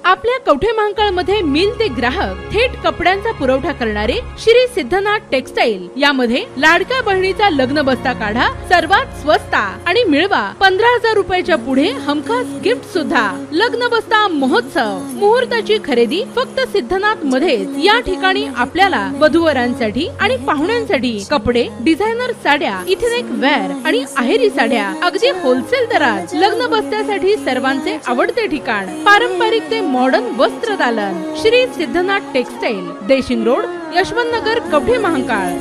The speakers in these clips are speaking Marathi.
आपल्या कवठे महांकाळ मध्ये मिल ते ग्राहक थेट कपड्यांचा पुरवठा करणारे श्री सिद्धनाथ टेक्सटाईल यामध्ये लाडक्या बहिणीचा लग्न बस्ता काढा सर्वात स्वस्त आणि मिळवा 15,000 रुपयाच्या पुढे हमखास गिफ्ट सुद्धा। लग्न बस्ता महोत्सव मुहूर्ताची खरेदी फक्त सिद्धनाथ मध्येच। या ठिकाणी आपल्याला वधूवरांसाठी आणि पाहुण्यांसाठी कपडे, डिझायनर साड्या, इथेनिक वेअर आणि आहेरी साड्या अगदी होलसेल दरात। लग्न बस्त्यासाठी सर्वांचे आवडते ठिकाण पारंपरिक ते मॉडर्न वस्त्र दालन श्री सिद्धनाथ टेक्सटाईल, देशिंग रोड, यशवंत नगर, कवठे महांकाळ।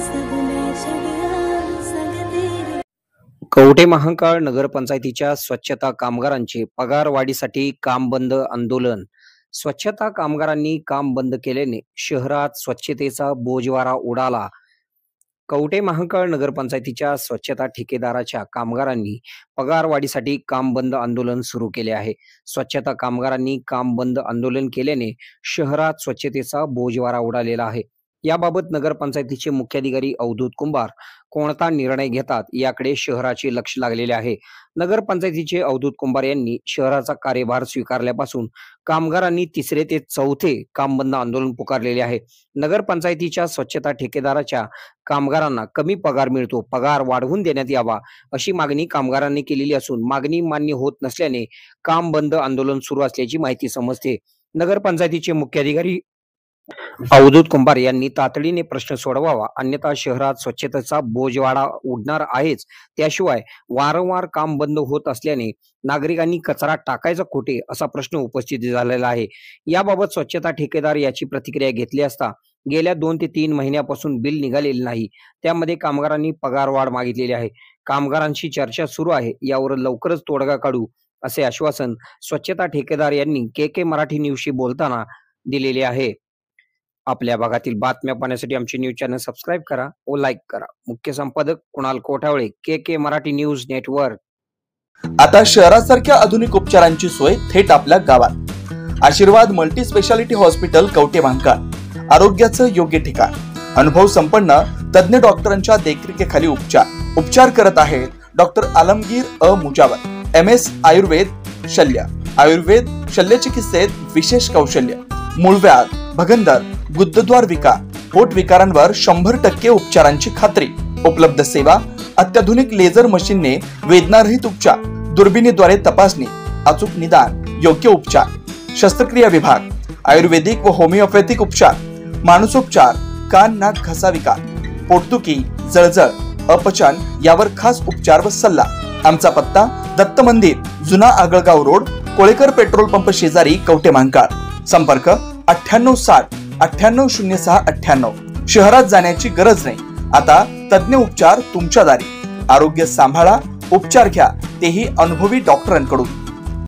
कवठे महांकाळ नगरपंचायतीच्या स्वच्छता कामगारांचे पगार वाढीसाठी काम बंद आंदोलन। स्वच्छता कामगारांनी काम बंद केल्याने शहरात स्वच्छतेचा बोजवारा उडाला। कवठे महांकाळ नगरपंचायतीच्या स्वच्छता ठेकेदाराच्या कामगारांनी पगार वाढीसाठी काम बंद आंदोलन सुरू केले आहे। स्वच्छता कामगारांनी काम बंद आंदोलन केल्याने शहरात स्वच्छतेचा बोजवारा उडालेला आहे। याबाबत नगरपंचायतीचे मुख्याधिकारी अवधूत कुंभार कोणता निर्णय घेतात याकडे शहराचे लक्ष लागलेले आहे। नगरपंचायतीचे अवधूत कुंभार यांनी शहराचा कार्यभार स्वीकारल्यापासून कामगारांनी तिसरे ते चौथे काम बंद आंदोलन पुकारलेले आहे। नगरपंचायतीच्या स्वच्छता ठेकेदाराच्या कामगारांना कमी पगार मिळतो, पगार वाढवून देण्यात यावा अशी मागणी कामगारांनी केलेली असून मागणी मान्य होत नसल्याने काम बंद आंदोलन सुरू असल्याची माहिती समजते। नगरपंचायतीचे मुख्याधिकारी अवधूत कुंभार यांनी तातडीने प्रश्न सोडवावा, अन्यथा शहरात स्वच्छतेचा बोजवारा उडणार आहेच। त्याशिवाय वारंवार काम बंद होत असल्याने नागरिकांनी कचरा टाकायचा कुठे असा प्रश्न उपस्थित झालेला आहे। याबाबत स्वच्छता ठेकेदार याची प्रतिक्रिया घेतली असता गेल्या 2 ते 3 महिन्यापासून बिल निघालेले नाही, त्यामध्ये कामगारांनी पगार वाढ मागितलेली आहे। कामगारांशी चर्चा सुरू आहे, यावर लवकरच तोडगा काढू असे आश्वासन स्वच्छता ठेकेदार यांनी के मराठी न्यूजशी बोलताना दिलेले आहे। आपल्या भागातील बातम्या पाहण्यासाठी आमचे न्यूज चॅनल सबस्क्राइब करा व लाईक करा। मुख्य संपादक कुणाल कोठावळे, के मराठी न्यूज नेटवर्क। आता शहरासारख्या आधुनिक उपचारांची सोय थेट आपल्या गावात। आशीर्वाद multi speciality hospital Kavathe Mahankal, आरोग्याचं योग्य ठिकाण। अनुभव संपन्न तज्ञ डॉक्टरांच्या देखरेखीखाली उपचार करत आहेत डॉक्टर आलमगीर मुजावर, MS आयुर्वेद शल्य। आयुर्वेद शल्य चिकित्सेत विशेष कौशल्य। मूळव्याध, भगंदर, गुदद्वार विकार, पोट विकारांवर 100% उपचारांची खात्री। उपलब्ध सेवा अत्याधुनिक लेझर मशीनने वेदनारहित उपचार, दुर्बिणीद्वारे तपासणी, अचूक निदान, योग्य उपचार। शस्त्रक्रिया विभाग, आयुर्वेदिक व होमिओपॅथिक उपचार, मानसोपचार, कान नाक घसा विकार, पोटदुखी, जळजळ, अपचन यावर खास उपचार व सल्ला। आमचा पत्ता दत्त मंदिर, जुना Agalgaon road, Kolekar petrol pump शेजारी, कवठे महांकाळ। संपर्क 9860 9806 98। शहरात जाण्याची गरज नाही, आता तज्ञ उपचार तुमच्या दारी। आरोग्य सांभाळा, उपचार घ्या, तेही अनुभवी डॉक्टरांकडून।